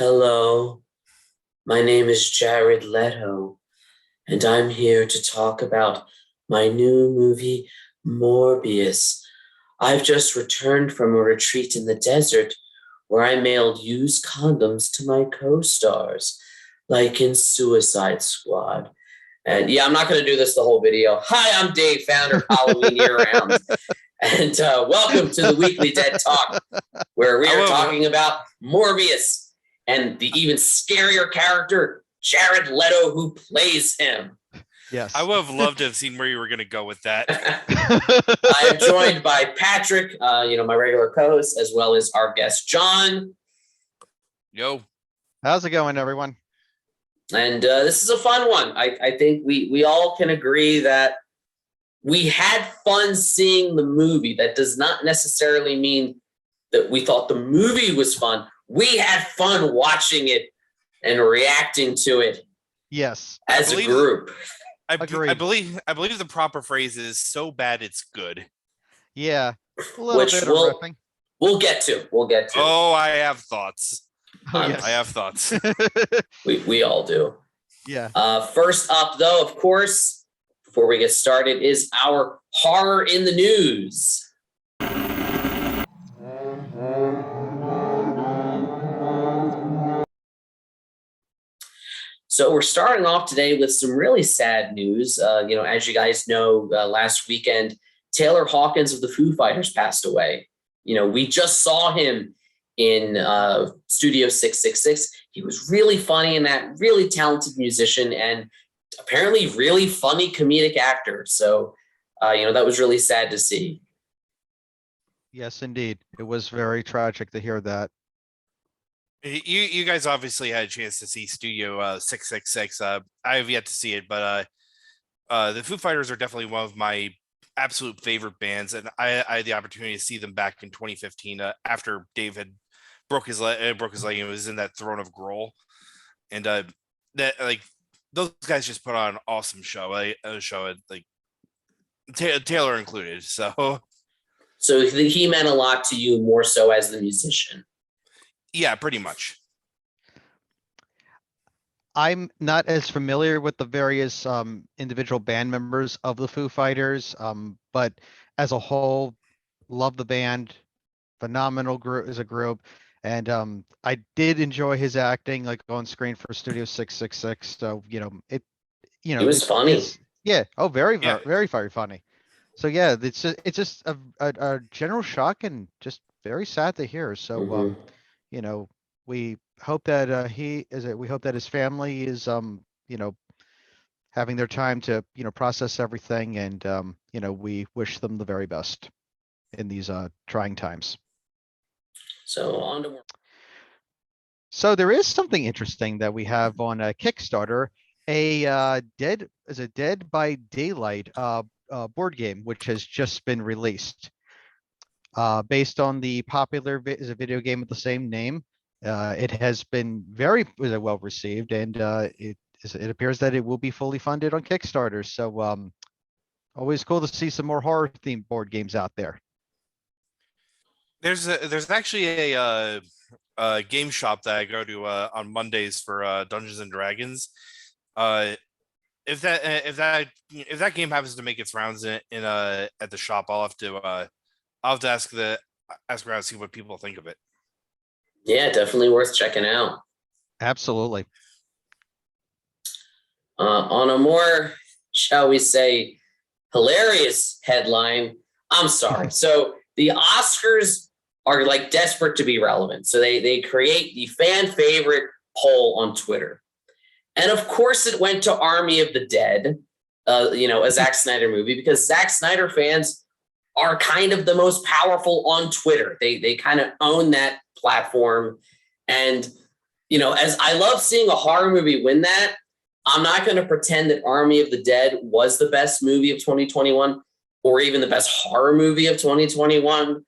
Hello, my name is Jared Leto, and I'm here to talk about my new movie, Morbius. I've just returned from a retreat in the desert where I mailed used condoms to my co stars, like in Suicide Squad. And yeah, I'm not going to do this the whole video. Hi, I'm Dave, founder of Halloween Year Round, and welcome to the Weekly Dead Talk, where we are talking about Morbius and the even scarier character, Jared Leto, who plays him. Yes. I would have loved to have seen where you were going to go with that. I am joined by Patrick, my regular co-host, as well as our guest, John. Yo. How's it going, everyone? And this is a fun one. I think we all can agree that we had fun seeing the movie. That does not necessarily mean that we thought the movie was fun. We had fun watching it and reacting to it. Yes. As a group. I believe the proper phrase is so bad it's good. Yeah. A little bit of riffing. We'll get to. Oh, I have thoughts. Oh, yes. I have thoughts. we all do. Yeah. First up, though, of course, before we get started, is our horror in the news. So we're starting off today with some really sad news. As you guys know, last weekend, Taylor Hawkins of the Foo Fighters passed away. We just saw him in Studio 666. He was really funny in that, really talented musician, and apparently really funny comedic actor. So, that was really sad to see. Yes, indeed. It was very tragic to hear that. You guys obviously had a chance to see Studio 666. I have yet to see it, but the Foo Fighters are definitely one of my absolute favorite bands, and I had the opportunity to see them back in 2015 after Dave had broke his leg and was in that Throne of Grohl, and those guys just put on an awesome show. Taylor included. So he meant a lot to you more so as the musician. Yeah, pretty much. I'm not as familiar with the various individual band members of the Foo Fighters, but as a whole, love the band. Phenomenal group as a group, and I did enjoy his acting, like on screen for Studio 666. So it was funny. Yeah. Oh, very very funny. So yeah, it's just a general shock and just very sad to hear. So we hope that we hope that his family is having their time to process everything, and we wish them the very best in these trying times. So there is something interesting that we have on a Kickstarter, a Dead by Daylight board game, which has just been released. Based on the popular is a video game with the same name. It has been very well received, and it appears that it will be fully funded on Kickstarter. So always cool to see some more horror themed board games out there. There's actually a game shop that I go to on Mondays for Dungeons and Dragons. If that game happens to make its rounds in at the shop, I'll have to ask around, see what people think of it. Yeah, definitely worth checking out. Absolutely. On a more, shall we say, hilarious headline, I'm sorry. So the Oscars are like desperate to be relevant. So they create the fan favorite poll on Twitter. And of course it went to Army of the Dead, a Zack Snyder movie, because Zack Snyder fans are kind of the most powerful on Twitter. They kind of own that platform. And, as I love seeing a horror movie win that, I'm not going to pretend that Army of the Dead was the best movie of 2021 or even the best horror movie of 2021.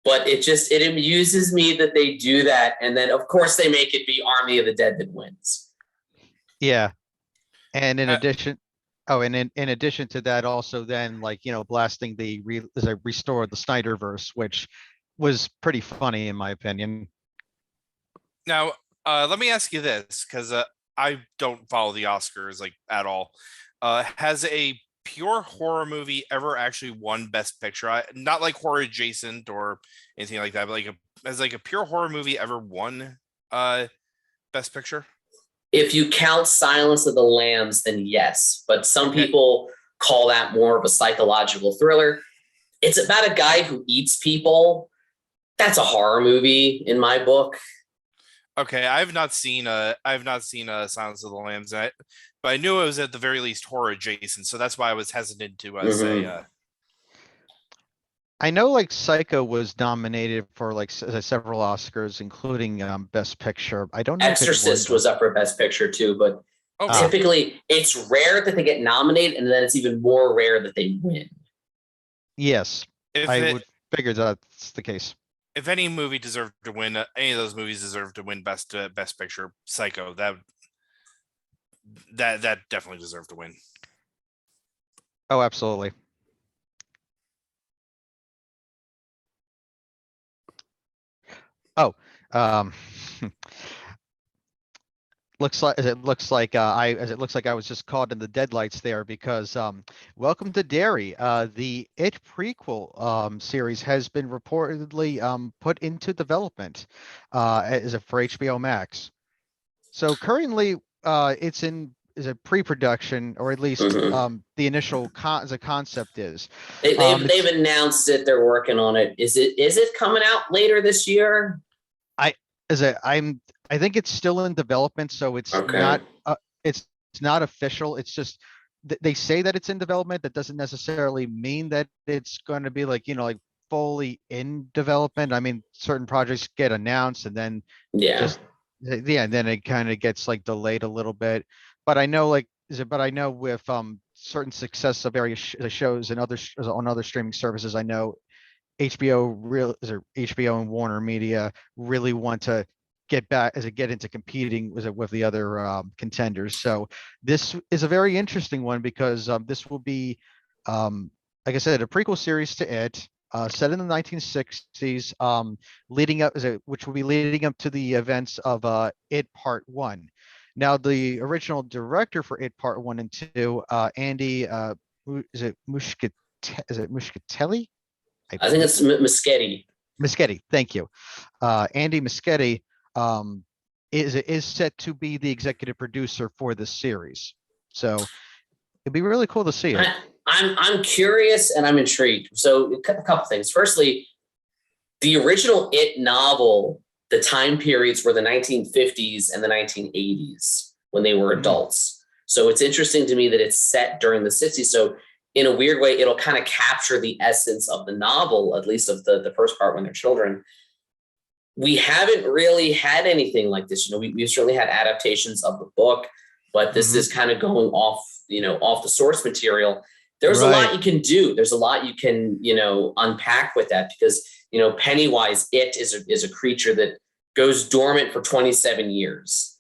But it amuses me that they do that. And then, of course, they make it be Army of the Dead that wins. Yeah. And in addition, in addition to that, also then blasting the restore the Snyderverse, which was pretty funny in my opinion. Now, Let me ask you this, because I don't follow the Oscars like at all. Has a pure horror movie ever actually won Best Picture? Not like horror adjacent or anything like that, but has like a pure horror movie ever won Best Picture? If you count Silence of the Lambs, then yes. But some Okay. people call that more of a psychological thriller. It's about a guy who eats people. That's a horror movie in my book. Okay, I have not seen Silence of the Lambs, but I knew it was at the very least horror adjacent, so that's why I was hesitant to say. I know like Psycho was nominated for like several Oscars, including Best Picture. I don't know if it Exorcist won, was up for Best Picture too, but Oh, Ah. typically it's rare that they get nominated, and then it's even more rare that they win. Yes, if I it- would figure that's the case. if any movie deserved to win, any of those movies deserved to win Best Picture. Psycho, that definitely deserved to win. Oh, absolutely. Oh, looks like as it looks like I was just caught in the deadlights there because Welcome to Derry, the It prequel series has been reportedly put into development as a for HBO Max. So currently it's in is a pre-production, or at least Mhm. the initial the concept is. They've announced it. They're working on it. Is it coming out later this year? I think it's still in development, so it's Okay. it's not official. It's just they say that it's in development. That doesn't necessarily mean that it's going to be like, like fully in development. I mean, certain projects get announced and then Yeah. just and then it kind of gets like delayed a little bit. But I know but I know with certain success of various shows and on other streaming services, I know HBO and Warner Media really want to get into competing with the other contenders. So this is a very interesting one because this will be, like I said, a prequel series to it, set in the 1960s, leading up which will be leading up to the events of It Part One. Now, the original director for It Part One and Two, Andy, is it Muschietelli? I think it's Muschietti. Muschietti, thank you. Andy Muschietti is set to be the executive producer for this series. So it'd be really cool to see it. I'm curious and I'm intrigued. So a couple things. Firstly, the original It novel, the time periods were the 1950s and the 1980s when they were adults. So it's interesting to me that it's set during the 60s. So in a weird way, it'll kind of capture the essence of the novel, at least of the first part when they're children. We haven't really had anything like this. We've certainly had adaptations of the book, but this is kind of going off, off the source material. There's a lot you can do. There's a lot you can, unpack with that because, Pennywise, it is a creature that goes dormant for 27 years.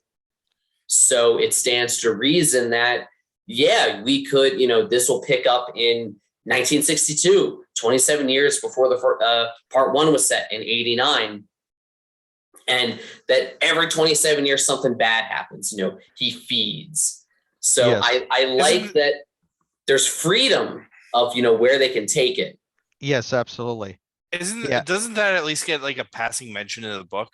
So it stands to reason that, yeah, we could, this will pick up in 1962, 27 years before the part one was set in 89. And that every 27 years, something bad happens, he feeds. So yes. I like that there's freedom of, where they can take it. Yes, absolutely. Doesn't that at least get like a passing mention in the book?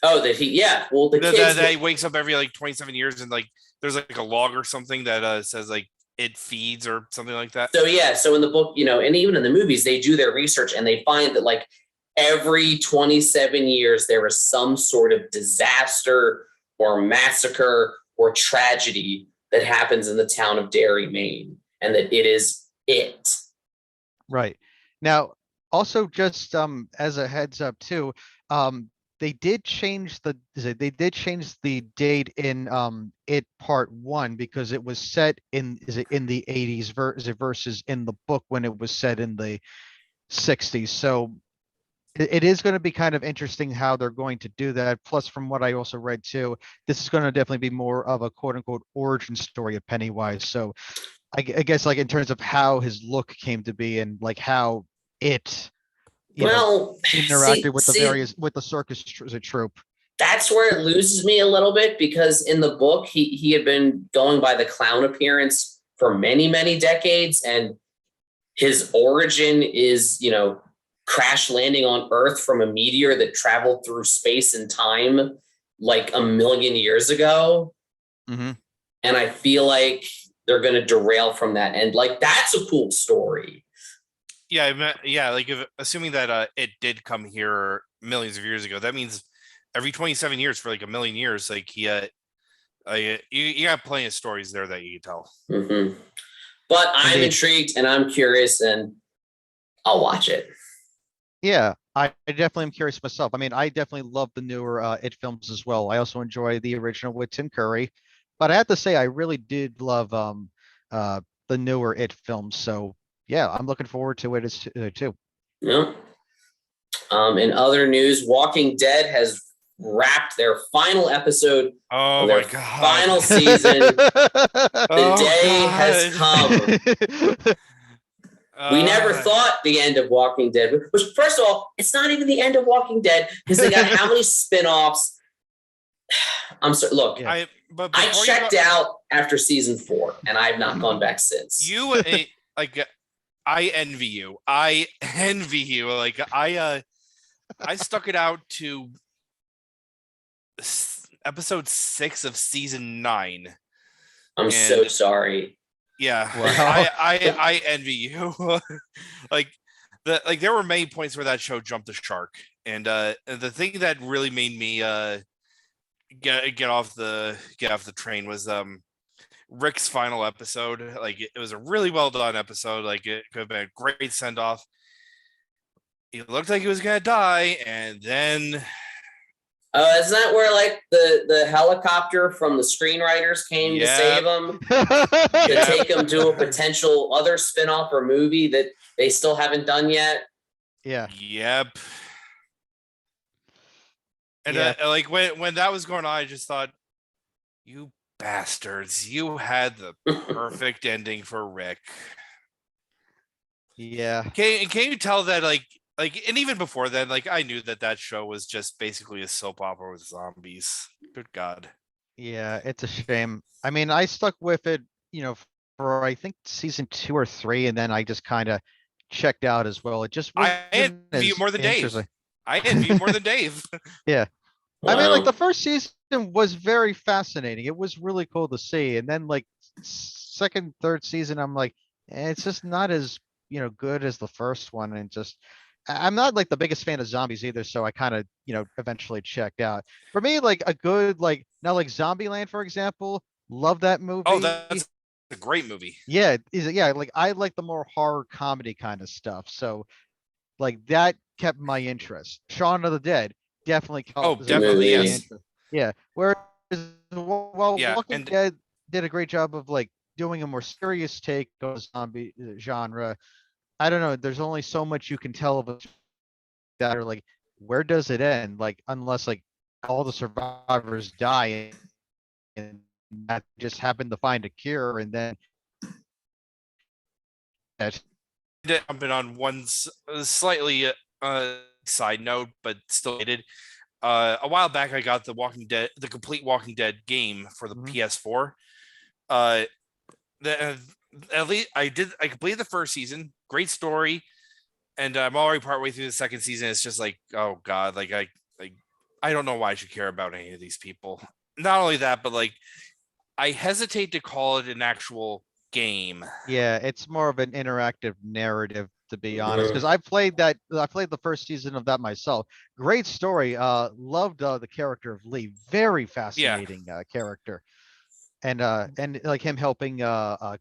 Oh, that well, the kids that he wakes up every like 27 years and like there's like a log or something that says like it feeds or something like that. So yeah, so in the book, and even in the movies, they do their research and they find that like every 27 years there is some sort of disaster or massacre or tragedy that happens in the town of Derry, Maine, and that it is it. Right. Now, also just as a heads up too, they did change the date in It Part One because it was set in the 80s versus in the book when it was set in the 60s. So it is going to be kind of interesting how they're going to do that. Plus, from what I also read too, this is going to definitely be more of a quote unquote origin story of Pennywise. So I guess like in terms of how his look came to be and like how it, you know, Well, interacted with the various, with the circus as a troop. that's where it loses me a little bit, because in the book he had been going by the clown appearance for many decades, and his origin is, you know, crash landing on Earth from a meteor that traveled through space and time like a million years ago. Mm-hmm. And I feel like they're going to derail from that. And like, that's a cool story. Yeah, like assuming that it did come here millions of years ago, that means every 27 years for like a million years, like you got plenty of stories there that you can tell. Mm-hmm. But I'm intrigued and I'm curious, and I'll watch it. Yeah, I definitely am curious myself. I mean, I definitely love the newer It films as well. I also enjoy the original with Tim Curry, but I have to say I really did love the newer It films. So yeah, I'm looking forward to it as too. Yeah. In other news, Walking Dead has wrapped their final episode Oh of their my god. final season. The day God. has come. We never thought the end of Walking Dead, which, first of all, it's not even the end of Walking Dead, because they got how many spin-offs. I'm sorry. Look, Yeah. I checked out after season 4, and I've not gone back since. You like, I envy you. I envy you. Like I stuck it out to episode 6 of season 9. I'm so sorry. Yeah, wow. I envy you. like there were many points where that show jumped the shark, and the thing that really made me get off the train was Rick's final episode. Like it was a really well done episode. Like it could have been a great send off. He looked like he was gonna die, and then Isn't that where like the helicopter from the screenwriters came to save him, to take him to a potential other spinoff or movie that they still haven't done yet? Yeah. Yep. And like when that was going on, I just thought, you bastards, you had the perfect ending for Rick. Yeah. Can you tell that like, and even before then, like I knew that show was just basically a soap opera with zombies. Good God. Yeah, it's a shame. I mean, I stuck with it, you know, for I think season 2 or 3, and then I just kind of checked out as well. It just I envy you more than Dave. I envy you more than Dave. Yeah. Wow. I mean, like the first season was very fascinating. It was really cool to see. And then like second, third season, I'm like, it's just not as, you know, good as the first one. And just, I'm not like the biggest fan of zombies either. So I kind of, you know, eventually checked out. For me, like a good, like now like Zombieland, for example, love that movie. Oh, that's a great movie. Yeah. Yeah. Like I like the more horror comedy kind of stuff. So like that kept my interest. Shaun of the Dead definitely. Definitely, yes. Yeah. Whereas Walking and Dead did a great job of like doing a more serious take on the zombie genre. I don't know. There's only so much you can tell of that, or like, where does it end? Like, unless like all the survivors die and that just happened to find a cure, and then that. Jumping on one slightly side note, but still related. A while back, I got the complete Walking Dead game for the PS4. At least I completed the first season. Great story, and I'm already partway through the second season. It's just like, oh god, like I don't know why I should care about any of these people. Not only that, but like I hesitate to call it an actual game. Yeah, it's more of an interactive narrative, to be honest, because I played the first season of that myself. Great story. Loved the character of Lee. Very fascinating character. And like him helping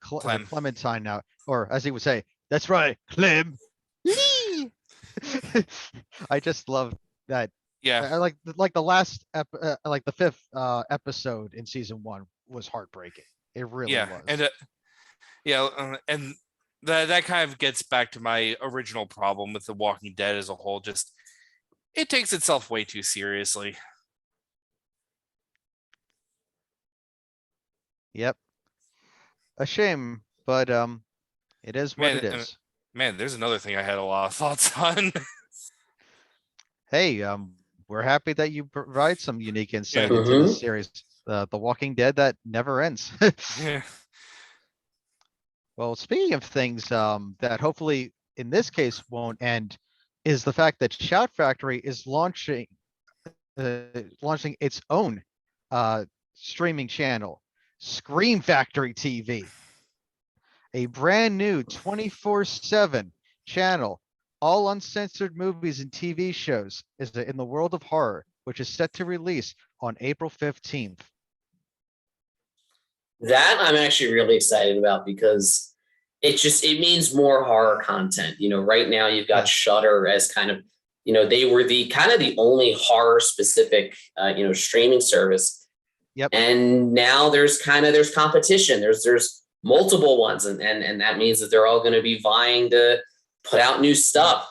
Clementine out, or as he would say, that's right, Clem. Lee. I just love that. Yeah. I like the last like the 5th episode in season 1 was heartbreaking. It really was. And and that kind of gets back to my original problem with The Walking Dead as a whole. Just it takes itself way too seriously. Yep. A shame, but it is what it is. Man, there's another thing I had a lot of thoughts on. Hey, we're happy that you provide some unique insight Yeah. into this Hmm. series, The Walking Dead that never ends. Yeah. Well, speaking of things that hopefully in this case won't end, is the fact that Shout Factory is launching its own uh, streaming channel, Scream Factory TV, a brand new 24/7 channel, all uncensored movies and TV shows is in the world of horror, which is set to release on April 15th. That I'm actually really excited about because it means more horror content. Right now you've got Yes. Shudder as kind of, they were the kind of the only horror specific streaming service. Yep. And now there's competition. There's multiple ones, and that means that they're all going to be vying to put out new stuff.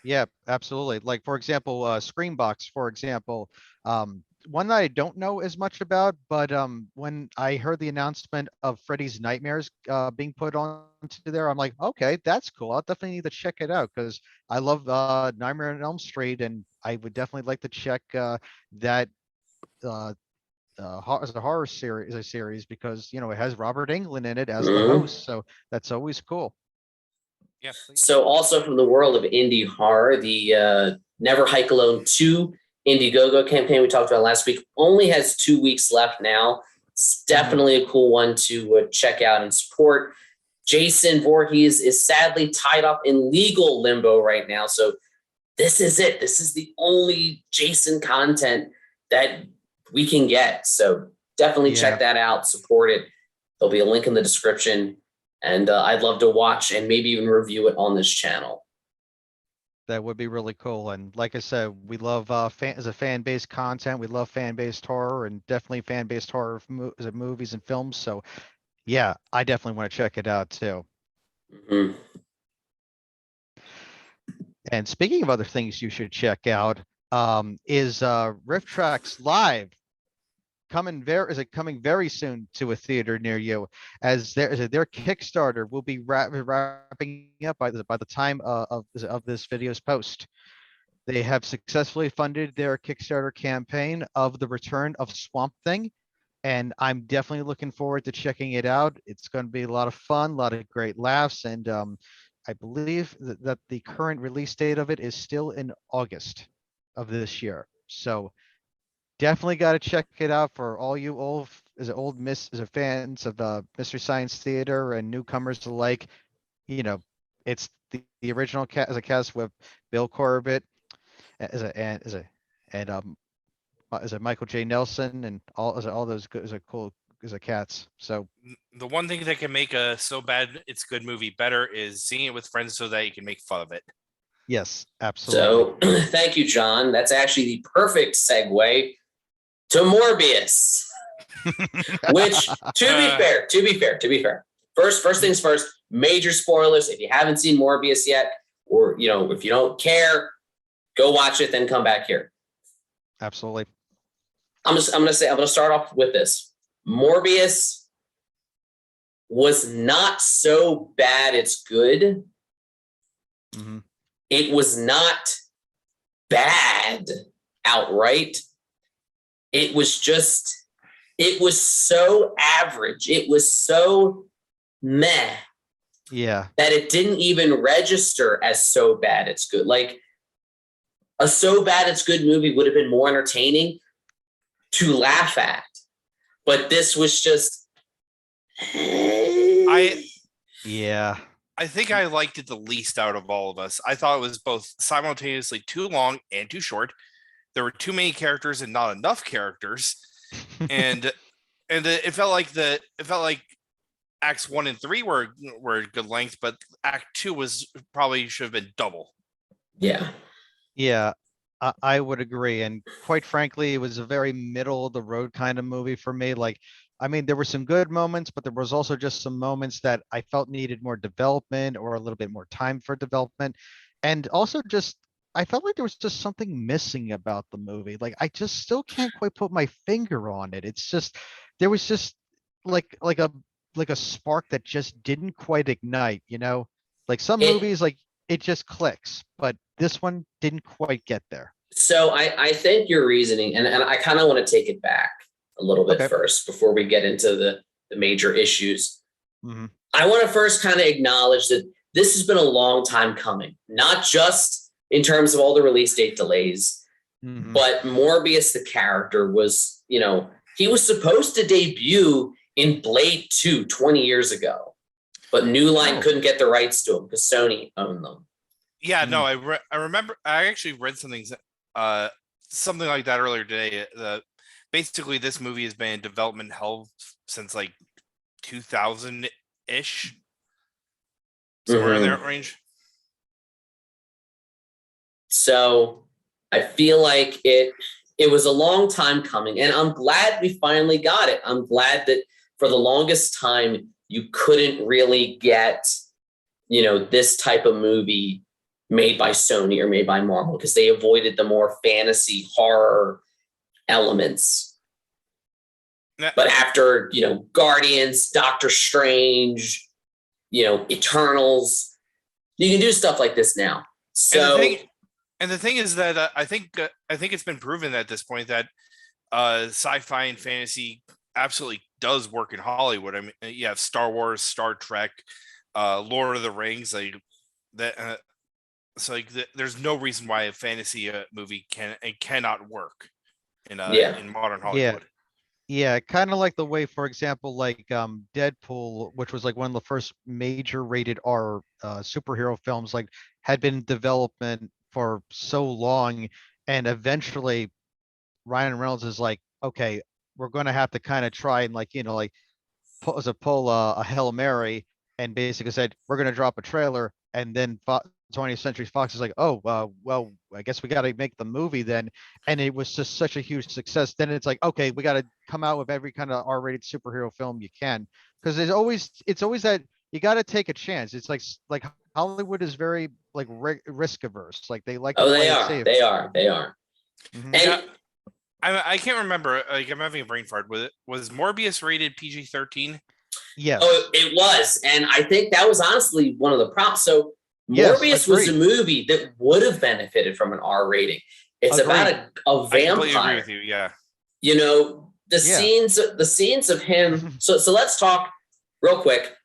Yeah, absolutely. Like for example, Screambox, for example, one that I don't know as much about, but when I heard the announcement of Freddy's Nightmares being put on to there, I'm like, okay, that's cool. I'll definitely need to check it out because I love Nightmare on Elm Street, and I would definitely like to check that uh, as a horror series, because it has Robert Englund in it as the Mhm. host, so that's always cool. Yeah. So, also from the world of indie horror, the Never Hike Alone 2 Indiegogo campaign we talked about last week only has 2 weeks left now. It's Mhm. definitely a cool one to check out and support. Jason Voorhees is sadly tied up in legal limbo right now. So, this is it. This is the only Jason content that we can get. So, definitely Yeah. check that out, support it. There'll be a link in the description. And I'd love to watch and maybe even review it on this channel. That would be really cool. And like I said, we love as a fan-based content. We love fan-based horror and definitely fan-based horror as a movies and films. So yeah, I definitely want to check it out too. Mhm. And speaking of other things you should check out, is Rift Tracks Live coming very soon to a theater near you, as their Kickstarter will be wrapping up by the time of this video's post. They have successfully funded their Kickstarter campaign of the return of Swamp Thing, and I'm definitely looking forward to checking it out. It's going to be a lot of fun, a lot of great laughs, and I believe that the current release date of it is still in August of this year. So definitely got to check it out for all you fans of Mystery Science Theater and newcomers alike. You know, it's the original cast as a cast with Bill Corbett as a and as a Michael J. Nelson and all those good as a cool as a cats. So The one thing that can make a so bad it's good movie better is seeing it with friends so that you can make fun of it. yes, absolutely. So, thank you, John. That's actually the perfect segue to Morbius. Which, to be fair, first things first. Major spoilers. If you haven't seen Morbius yet, or if you don't care, go watch it, then come back here. Absolutely. I'm gonna start off with this. Morbius was not so bad it's good. Mhm. It was not bad outright. It was so average. It was so meh Yeah. that it didn't even register as so bad it's good. Like, a so bad it's good movie would have been more entertaining to laugh at. But this was just Yeah. I think I liked it the least out of all of us. I thought it was both simultaneously too long and too short. There were too many characters and not enough characters, and it felt like acts 1 and 3 were good length, but act 2 was probably should have been double. Yeah. Yeah, I would agree. And quite frankly, it was a very middle of the road kind of movie for me. Like, I mean, there were some good moments, but there was also just some moments that I felt needed more development or a little bit more time for development. And also just I felt like there was just something missing about the movie. Like I just still can't quite put my finger on it. It's just there was just like a spark that just didn't quite ignite, you know? Like some It movies like it just clicks, but this one didn't quite get there. So I think your reasoning, and I kind of want to take it back a little bit Okay. first before we get into the major issues. Mhm. I want to first kind of acknowledge that this has been a long time coming, not just in terms of all the release date delays, Mhm. but Morbius, the character, was, he was supposed to debut in Blade 2 20 years ago, but New Line Oh. couldn't get the rights to him because Sony owned them. Yeah, no, Mm. I remember. I actually read something like that earlier today. Basically, this movie has been in development hell since like 2000 ish, somewhere in Mhm. that range. So I feel like it was a long time coming, and I'm glad we finally got it. I'm glad that for the longest time you couldn't really get, this type of movie made by Sony or made by Marvel because they avoided the more fantasy horror elements. Now- But after, Guardians, Doctor Strange, Eternals, you can do stuff like this now. and So the thing is that I think it's been proven at this point that sci-fi and fantasy absolutely does work in Hollywood. I mean, you have Star Wars, Star Trek, Lord of the Rings, like that. So like, there's no reason why a fantasy movie cannot work yeah. in modern Yeah. Hollywood. Yeah, kind of like the way, for example, like Deadpool, which was like one of the first major rated R superhero films, like had been in development for so long, and eventually Ryan Reynolds is like, okay, we're going to have to kind of try and like, like pull a Hail Mary, and basically said, we're going to drop a trailer. And then 20th Century Fox is like, oh, well, I guess we got to make the movie then. And it was just such a huge success. Then it's like, okay, we got to come out with every kind of R-rated superhero film you can. Because it's always that you got to take a chance. It's like Hollywood is very like risk averse. Like they like to Oh, they play it are. safe. They are. They are. Mhm. And Yeah, I can't remember. Like, I'm having a brain fart. Was Morbius rated PG-13? Yes. oh, it was. And I think that was honestly one of the problems. So Yes, Morbius was a agreed. movie that would have benefited from an R rating. It's about Agreed. a I completely agree vampire. with you. Yeah. The Yeah. scenes of him. So let's talk real quick.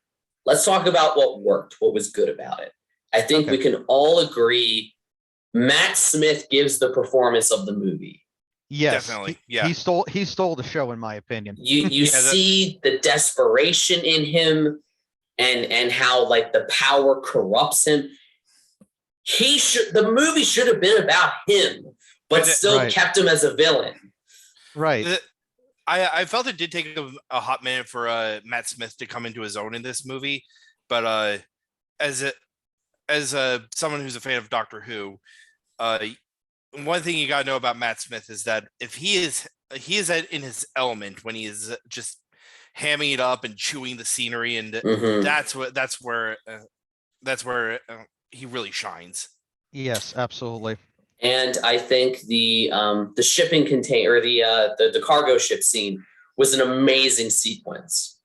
Let's talk about what worked, what was good about it. I think Okay. we can all agree Matt Smith gives the performance of the movie. Yes, Definitely. he stole the show in my opinion. You Yeah, see the desperation in him and how like the power corrupts him. The movie should have been about him, but still Right. kept him as a villain. Right. I felt it did take a hot minute for Matt Smith to come into his own in this movie, but as someone who's a fan of Doctor Who, one thing you gotta know about Matt Smith is that if he is in his element when he is just hamming it up and chewing the scenery, and Mhm. that's where he really shines. Yes, absolutely. And I think the shipping container, the cargo ship scene was an amazing sequence.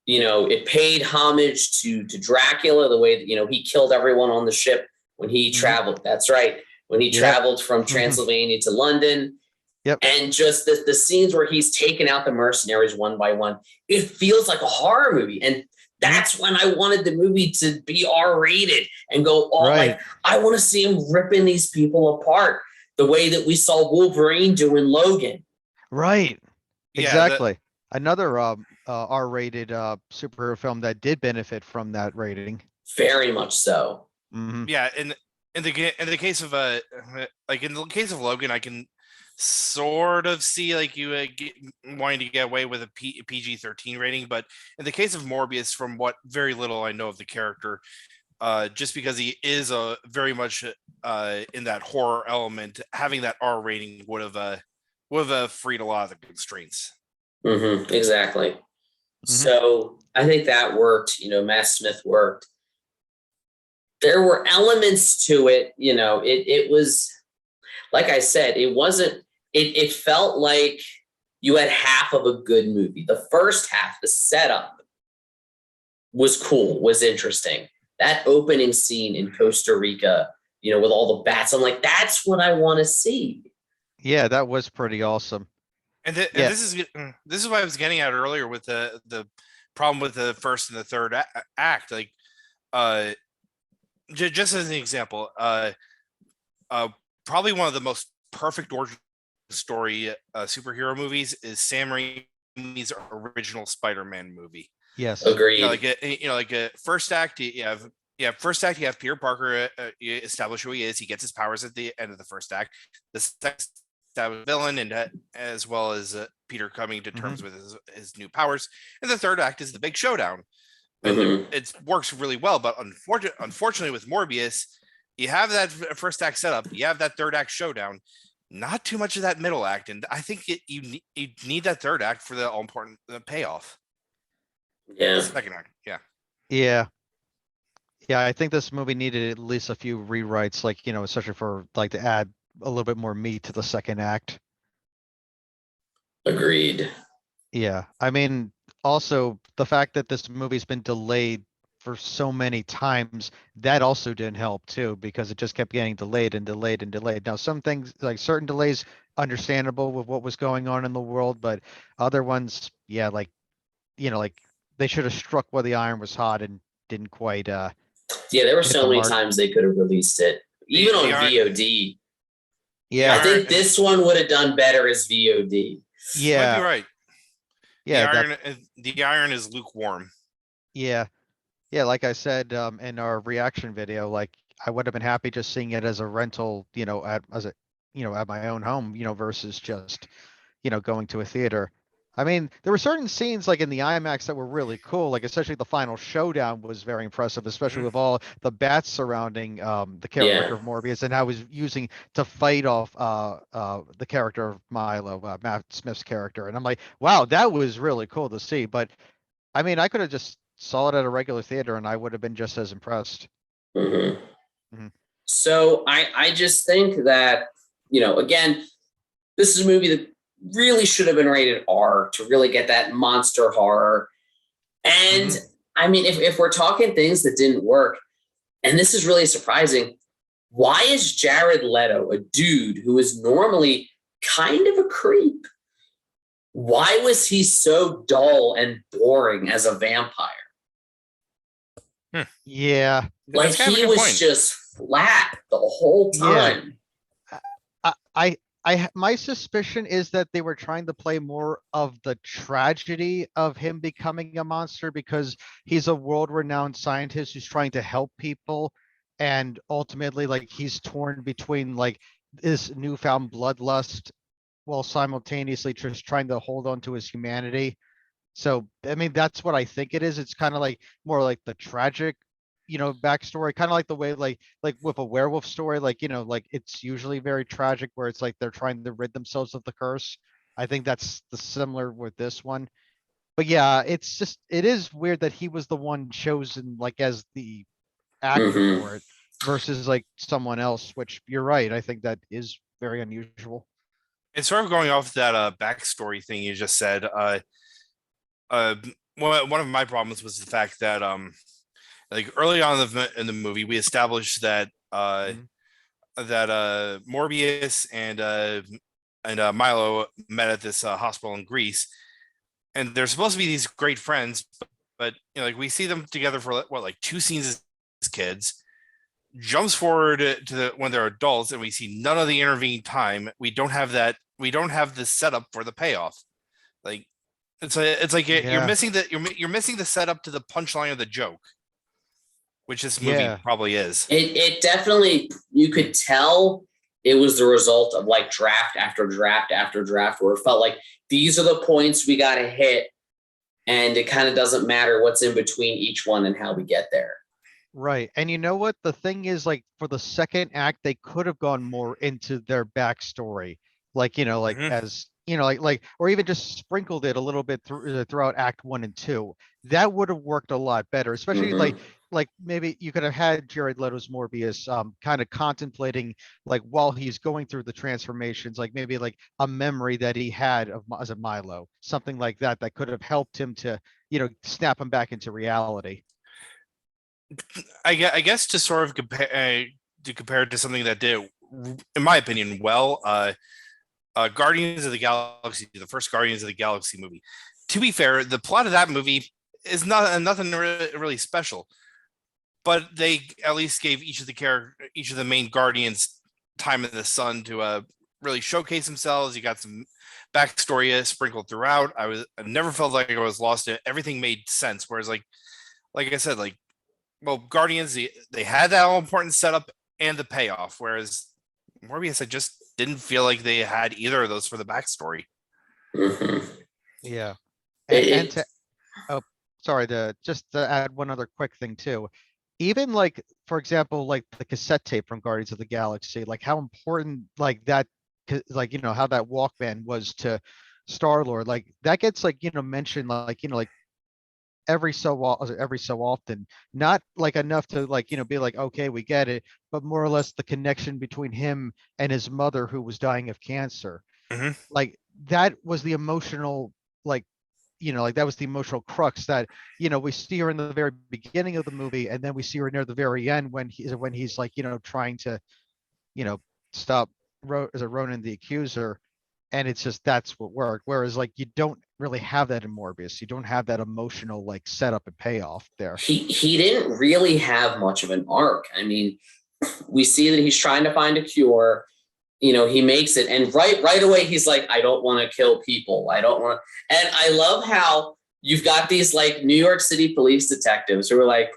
It paid homage to Dracula, the way that he killed everyone on the ship when he traveled. That's right, when he traveled from Transylvania to London. Yep. And just the scenes where he's taken out the mercenaries one by one, it feels like a horror movie. And that's when I wanted the movie to be R-rated and go all like, I want to see him ripping these people apart the way that we saw Wolverine do in Logan. Right. Yeah, Exactly. Another R-rated superhero film that did benefit from that rating. Very much so. Mhm. Yeah, in the case of like in the case of Logan, I can sort of see like you wanting to get away with a PG-13 rating, but in the case of Morbius, from what very little I know of the character, just because he is very much in that horror element, having that R rating would have freed a lot of the constraints. Exactly. So I think that worked. Matt Smith worked. There were elements to it. It was, like I said, it wasn't. It felt like you had half of a good movie. The first half, the setup, was cool, was interesting. That opening scene in Costa Rica with all the bats. I'm like, that's what I want to see. Yeah, that was pretty awesome. And, Yeah. this is what I was getting at earlier with the problem with the first and the third act. Like, just as an example, probably one of the most perfect origin story superhero movies is Sam Raimi's original Spider-Man movie. Yes. Agreed. Like a first act, first act you have Peter Parker you establish who he is. He gets his powers at the end of the first act. The second villain, and as well as Peter coming to terms with his new powers. And the third act is the big showdown. And it works really well, but unfortunately with Morbius, you have that first act set up, you have that third act showdown, not too much of that middle act, and I think you need that third act for the all important payoff. Yeah. Second act, yeah. Yeah, I think this movie needed at least a few rewrites, like, especially for like to add a little bit more meat to the second act. Agreed. Yeah, I mean, also the fact that this movie's been delayed for so many times, that also didn't help too, because it just kept getting delayed and delayed and delayed. Now, some things like certain delays, understandable with what was going on in the world, but other ones, yeah, like, like they should have struck while the iron was hot and didn't quite Yeah, there were hit so the many mark. times they could have released it, even on VOD. Yeah, I think this one would have done better as VOD. You might be right. Yeah, the iron is lukewarm. Yeah. Yeah, like I said in our reaction video, like I would have been happy just seeing it as a rental, at my own home, versus just, going to a theater. I mean, there were certain scenes like in the IMAX that were really cool, like especially the final showdown was very impressive, especially with all the bats surrounding the character of Morbius and how he was using to fight off the character of Milo, Matt Smith's character. And I'm like, wow, that was really cool to see. But I mean, I could have just saw it at a regular theater and I would have been just as impressed. So I just think that, again, this is a movie that really should have been rated R to really get that monster horror. And I mean, if we're talking things that didn't work, and this is really surprising, why is Jared Leto, a dude who is normally kind of a creep, why was he so dull and boring as a vampire? Yeah. Like he was just flat the whole time. My suspicion is that they were trying to play more of the tragedy of him becoming a monster because he's a world-renowned scientist who's trying to help people, and ultimately, like, he's torn between like this newfound bloodlust while simultaneously just trying to hold on to his humanity. So, I mean, that's what I think it is. It's kind of like more like the tragic, backstory, kind of like the way like with a werewolf story, like, like it's usually very tragic where it's like they're trying to rid themselves of the curse. I think that's the similar with this one. But yeah, it is weird that he was the one chosen like as the actor for it versus like someone else, which you're right. I think that is very unusual. And sort of going off that backstory thing you just said, one of my problems was the fact that like early on in the movie we established that Morbius and Milo met at this hospital in Greece, and they're supposed to be these great friends, but like we see them together for like 2 scenes as kids. Jumps forward to when they're adults, and we see none of the intervening time. We don't have that. We don't have the setup for the payoff. Like it's like you're missing you're missing the setup to the punchline of the joke, which this movie probably is. It definitely, you could tell it was the result of like draft after draft after draft, where it felt like these are the points we got to hit, and it kind of doesn't matter what's in between each one and how we get there. Right. And you know what? The thing is, like, for the second act, they could have gone more into their backstory. Like, as, or even just sprinkled it a little bit throughout act 1 and 2. That would have worked a lot better, especially like maybe you could have had Jared Leto's Morbius kind of contemplating, like, while he's going through the transformations, like maybe like a memory that he had of as a Milo, something like that, that could have helped him to, snap him back into reality. I guess to sort of compare to compare it to something that did, in my opinion, well, Guardians of the Galaxy, the first Guardians of the Galaxy movie. To be fair, the plot of that movie is nothing really special, but they at least gave each of the main Guardians time in the sun to really showcase themselves. You got some backstory sprinkled throughout. I never felt like I was lost in it. Everything made sense. Whereas like I said, Guardians, they had that all important setup and the payoff. Whereas Morbius, I just didn't feel like they had either of those for the backstory. Mhm. Yeah. It- Sorry, just to add one other quick thing too. Even like, for example, like the cassette tape from Guardians of the Galaxy, like how important like that, like, how that Walkman was to Star-Lord, like that gets like, mentioned like, like every so often, not like enough to like, be like, okay, we get it, but more or less the connection between him and his mother who was dying of cancer. Mhm. Like that was the emotional, like, like that was the emotional crux that, we see her in the very beginning of the movie, and then we see her near the very end when he's like, trying to, stop Ronan the Accuser. And it's just, that's what worked. Whereas like you don't really have that in Morbius. You don't have that emotional like setup and payoff there. he didn't really have much of an arc. I mean, we see that he's trying to find a cure. He makes it, and right away he's like, I don't want to kill people. I don't want to. And I love how you've got these like New York City police detectives who are like,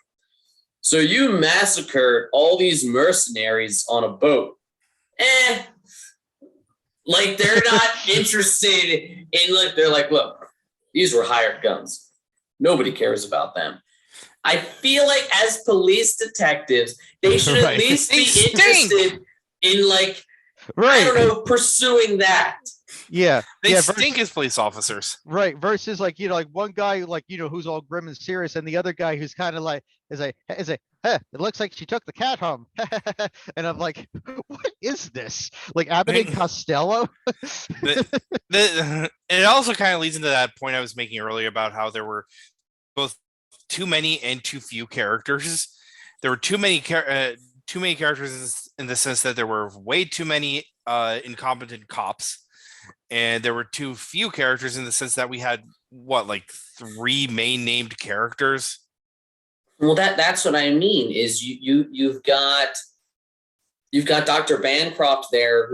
so you massacred all these mercenaries on a boat. Like they're not interested in, like, they're like, look, these were hired guns. Nobody cares about them. I feel like as police detectives, they should at Right. least They be stink. interested in, like, I Right. don't know, pursuing that. Yeah. They yeah. stink as police officers. Right. Versus like, like one guy, like, who's all grim and serious, and the other guy who's kind of like, is a, it looks like she took the cat home. And I'm like, what is this? Like Abbott and Costello? It also kind of leads into that point I was making earlier about how there were both too many and too few characters. There were too many characters in the sense that there were way too many incompetent cops, and there were too few characters in the sense that we had like 3 main named characters. Well, that's what I mean. Is you've got Dr. Bancroft there,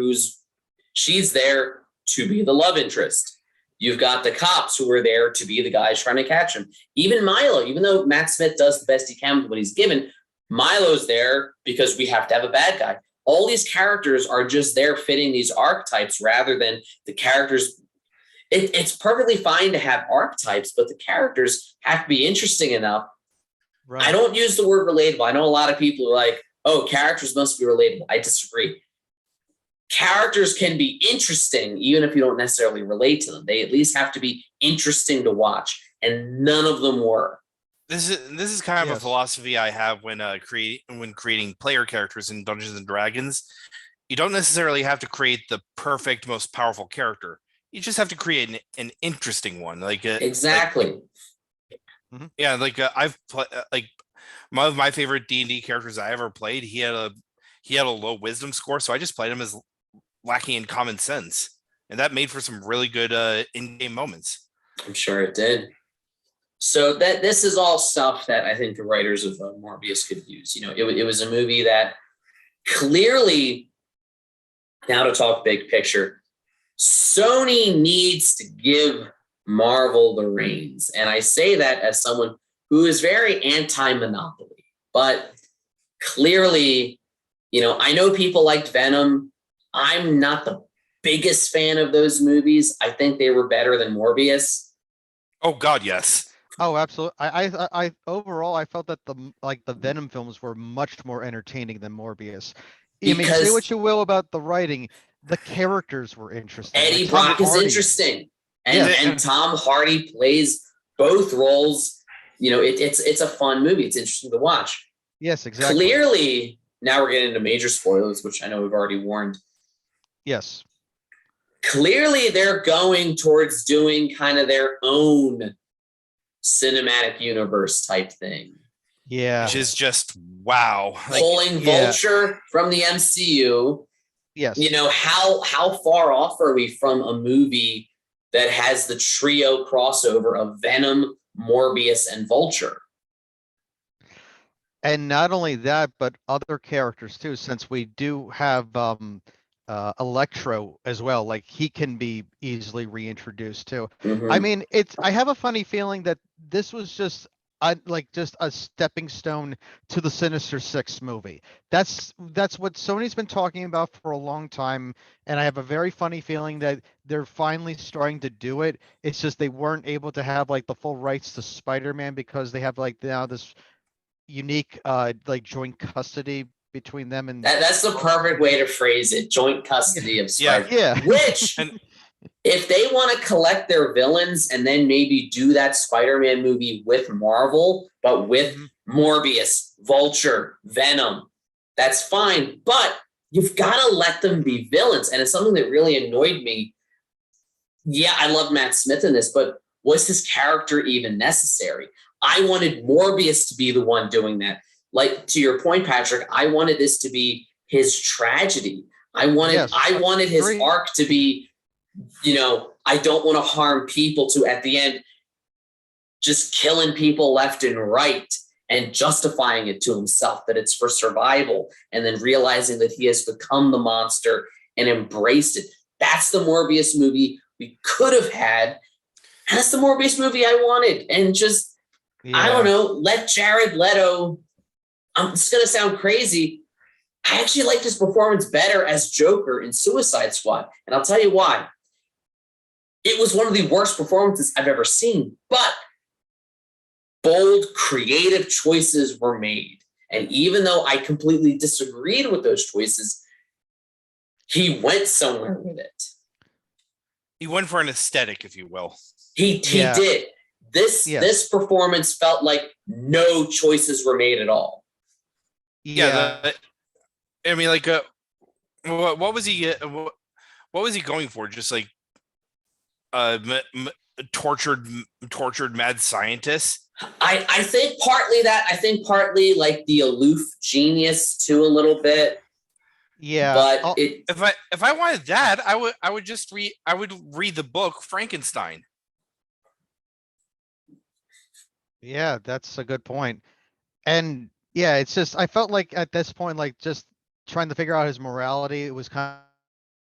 she's there to be the love interest. You've got the cops who are there to be the guys trying to catch him. Even Milo, even though Matt Smith does the best he can with what he's given, Milo's there because we have to have a bad guy. All these characters are just there fitting these archetypes rather than the characters. It's perfectly fine to have archetypes, but the characters have to be interesting enough. Right. I don't use the word relatable. I know a lot of people are like, oh, characters must be relatable. I disagree. Characters can be interesting even if you don't necessarily relate to them. They at least have to be interesting to watch, and none of them were. This is kind of a Yes. philosophy I have when creating player characters in Dungeons and Dragons. You don't necessarily have to create the perfect, most powerful character. You just have to create an interesting one. Exactly. I've played one of my favorite D&D characters I ever played. He had a low wisdom score, so I just played him as lacking in common sense, and that made for some really good in-game moments. I'm sure it did. So this is all stuff that I think the writers of Morbius could use. It was a movie that clearly, now to talk big picture, Sony needs to give Marvel the reins. And I say that as someone who is very anti-monopoly, but clearly, I know people liked Venom. I'm not the biggest fan of those movies. I think they were better than Morbius. Oh God, yes. Oh, absolutely. I overall, I felt that the Venom films were much more entertaining than Morbius. I mean, say what you will about the writing, the characters were interesting. Eddie Like Tom Brock is Hardy. interesting, Yes. and Tom Hardy plays both roles. It's a fun movie. It's interesting to watch. Yes, exactly. Clearly, now we're getting into major spoilers, which I know we've already warned. Yes. Clearly, they're going towards doing kind of their own cinematic universe type thing. Yeah. which is just wow. Like, Pulling yeah. Vulture from the MCU. Yes. You know, how far off are we from a movie that has the trio crossover of Venom, Morbius, and Vulture? And not only that, but other characters too, since we do have Electro as well, like he can be easily reintroduced too. I Mhm. mean, I have a funny feeling that this was just just a stepping stone to the Sinister Six movie. That's what Sony's been talking about for a long time, and I have a very funny feeling that they're finally starting to do it. It's just they weren't able to have like the full rights to Spider-Man because they have like now this unique like joint custody between them and That's the perfect way to phrase it. Joint custody of Yeah. Spider. yeah. Which, And- if they want to collect their villains and then maybe do that Spider-Man movie with Marvel, but with Mhm. Morbius, Vulture, Venom, that's fine. But you've got to let them be villains. And it's something that really annoyed me. Yeah, I love Matt Smith in this, but was this character even necessary? I wanted Morbius to be the one doing that. Like, to your point, Patrick, I wanted this to be his tragedy. I Yes, wanted his agree. arc to be, I don't want to harm people, to at the end just killing people left and right and justifying it to himself that it's for survival, and then realizing that he has become the monster and embraced it. That's the Morbius movie we could have had. That's the Morbius movie I wanted. And just, I don't Yeah. know, let Jared Leto, it's going to sound crazy. I actually liked his performance better as Joker in Suicide Squad. And I'll tell you why. It was one of the worst performances I've ever seen, but bold, creative choices were made. And even though I completely disagreed with those choices, he went somewhere with it. he went for an aesthetic, if you will. He Yeah. did. This Yes. performance felt like no choices were made at all. Yeah. I mean, like, what was he? What was he going for? Just like tortured mad scientist. I think partly that. I think partly like the aloof genius too, a little bit. Yeah. But If I wanted that, I would just read the book Frankenstein. Yeah, that's a good point. And yeah, it's just I felt like at this point, like just trying to figure out his morality, it was kind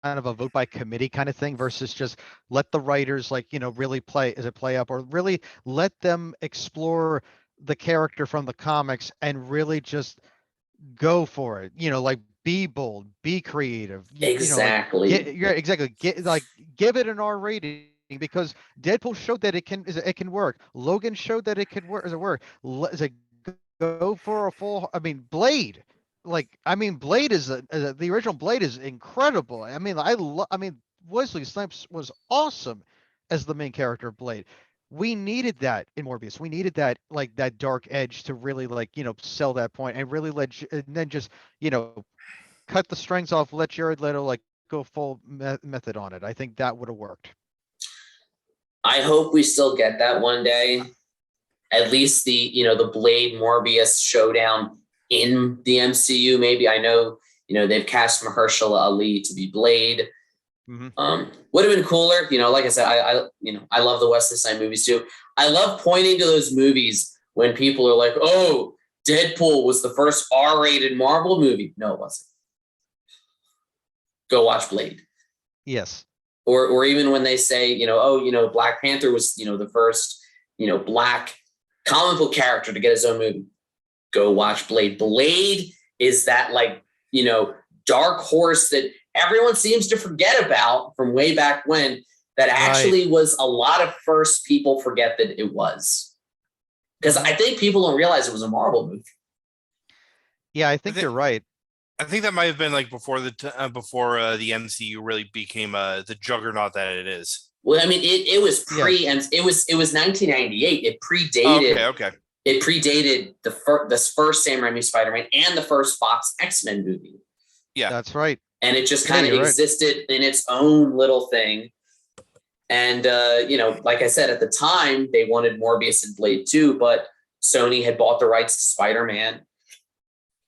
of a vote by committee kind of thing versus just let the writers really play up, or really let them explore the character from the comics and really just go for it. Like be bold, be creative. exactly. Give it an R rating because Deadpool showed that it can work. Logan showed that it can work. Does it work? Go for a full. I mean, Blade. Blade the original Blade is incredible. I mean, Wesley Snipes was awesome as the main character of Blade. We needed that in Morbius. We needed that dark edge to really sell that point and really and then just cut the strings off, let Jared Leto go full method on it. I think that would have worked. I hope we still get that one day. At least the Blade Morbius showdown in the MCU. Maybe, I know they've cast Mahershala Ali to be Blade. Mm-hmm. Would have been cooler. Like I said, I love the Wesley Snipes movies too. I love pointing to those movies when people are like, "Oh, Deadpool was the first R-rated Marvel movie." No, it wasn't. Go watch Blade. Yes. Or even when they say, Black Panther was, the first, black comic book character to get his own movie. Go watch Blade. Blade is that dark horse that everyone seems to forget about from way back when, that actually was a lot of first people forget that it was. Because I think people don't realize it was a Marvel movie. Yeah, I think you're right. I think that might have been like before the MCU really became the juggernaut that it is. Well, I mean, it was it was 1998. It predated. Okay. It predated the first Sam Raimi Spider-Man and the first Fox X-Men movie. Yeah, that's right. And it just kind of existed in its own little thing. And like I said, at the time they wanted Morbius and Blade too, but Sony had bought the rights to Spider-Man,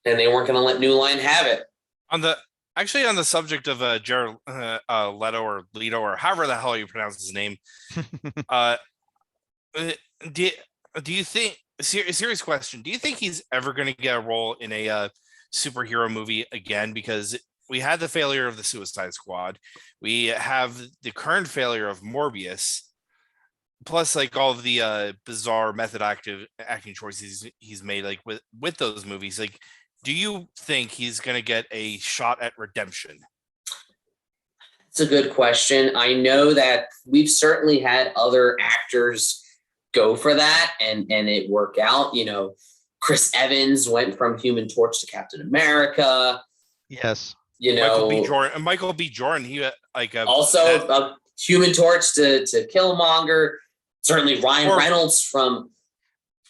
and they weren't going to let New Line have it. On the subject of Jared Leto or Leto or however the hell you pronounce his name, uh, do you think, serious question, do you think he's ever going to get a role in a superhero movie again? Because we had the failure of the Suicide Squad, we have the current failure of Morbius, plus like all of the bizarre method acting choices he's made, like with those movies. Like, do you think he's going to get a shot at redemption? It's a good question. I know that we've certainly had other actors go for that and it work out. You know, Chris Evans went from Human Torch to Captain America. Yes. You know, Michael B. Jordan, he also a Human Torch to Killmonger. Certainly Ryan Reynolds from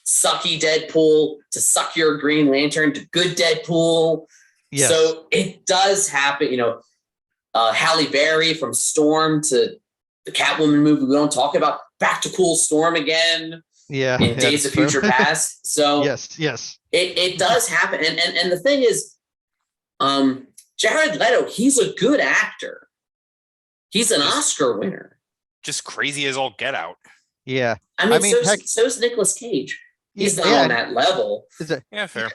sucky Deadpool to suckier Green Lantern to good Deadpool. Yes. So it does happen. You know, Halle Berry from Storm to the Catwoman movie we don't talk about, back to cool Storm again. Yeah. In Days of Future Past. So yes. It does happen. And the thing is, Jared Leto, he's a good actor. He's an Oscar winner. Just crazy as all get out. Yeah. I mean so's Nicolas Cage. He's not on that level. Fair.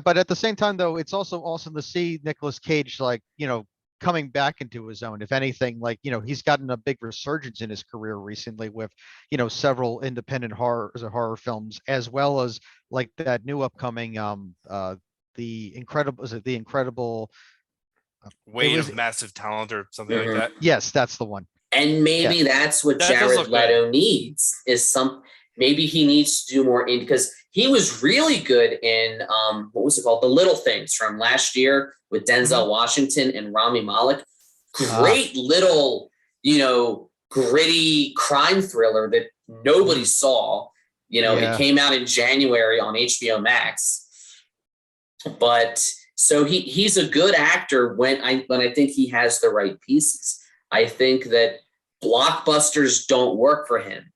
But at the same time, though, it's also awesome to see Nicolas Cage, like, you know, coming back into his own. If anything, like, you know, he's gotten a big resurgence in his career recently with, you know, several independent horror films, as well as like that new upcoming the incredible Weight of Massive Talent or something like that. Yes, that's the one. And maybe that's what Jared Leto needs, is maybe he needs to do more in, because he was really good in what was it called? The Little Things from last year with Denzel Washington and Rami Malek. Great little, you know, gritty crime thriller that nobody saw. You know, it came out in January on HBO Max. But so he's a good actor when I think he has the right pieces. I think that blockbusters don't work for him.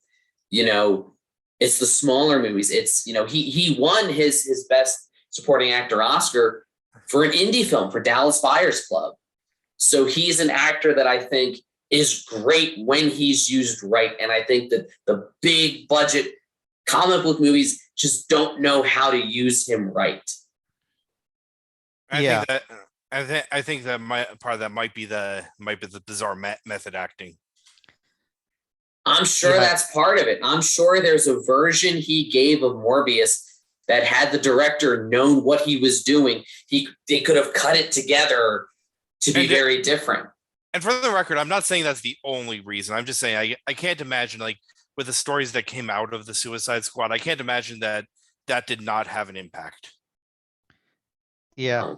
You know, it's the smaller movies. It's, you know, he won his best supporting actor Oscar for an indie film, for Dallas Buyers Club. So he's an actor that I think is great when he's used right. And I think that the big budget comic book movies just don't know how to use him right. I think that might be the bizarre method acting. I'm sure that's part of it. I'm sure there's a version he gave of Morbius that had the director known what he was doing, they could have cut it together to be very different. And for the record, I'm not saying that's the only reason. I'm just saying I can't imagine, like, with the stories that came out of the Suicide Squad, I can't imagine that did not have an impact. Yeah.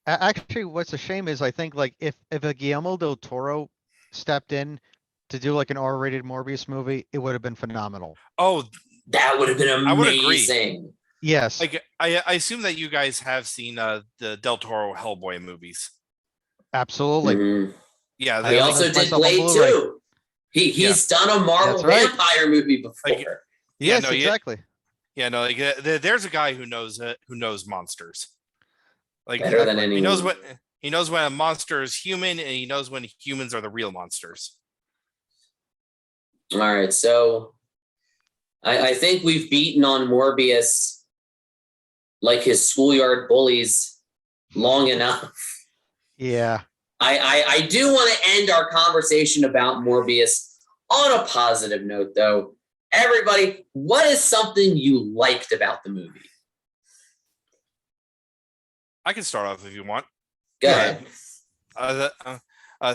Actually, what's a shame is I think, like, if a Guillermo del Toro stepped in to do like an R-rated Morbius movie, it would have been phenomenal. Oh, that would have been amazing. I would agree. Yes. Like, I assume that you guys have seen the Del Toro Hellboy movies. Absolutely. Mm-hmm. Yeah. He also did Blade too. He's done a Marvel vampire movie before. Like, yes, exactly. Like, there's a guy who knows monsters. Like, better than anyone. He knows when a monster is human, and he knows when humans are the real monsters. All right, so I think we've beaten on Morbius like his schoolyard bullies long enough. Yeah. I do want to end our conversation about Morbius on a positive note, though. Everybody, what is something you liked about the movie? I can start off if you want. Go ahead.